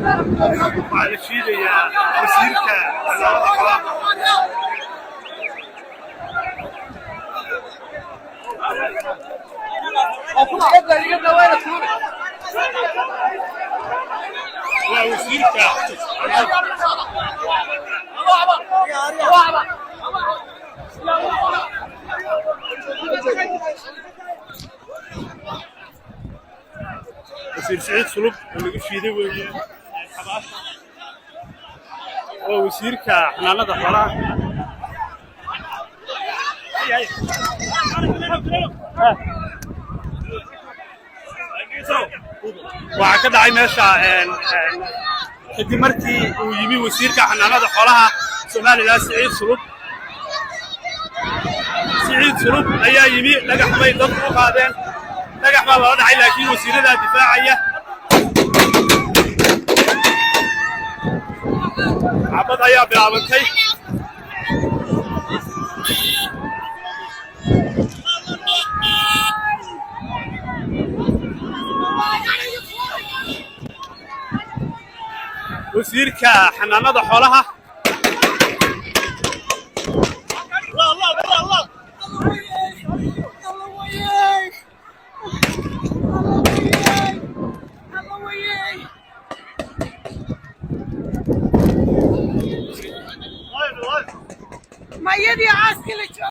على شيء يا وزيرك وزير سعيد صلب اللي في ذي وزيرك حنانة ضفرة وعكد عين ماشى kadib markii uu yimi wasiirka xanaanada xoolaha Soomaaliland Siciid Sulub ayaa yimi dhagax bay dad u qaadeen dhagax baa loo dhacay laakiin wasiirada difaacaya abad ayaa bilaabantay وزيرك حنانة حولها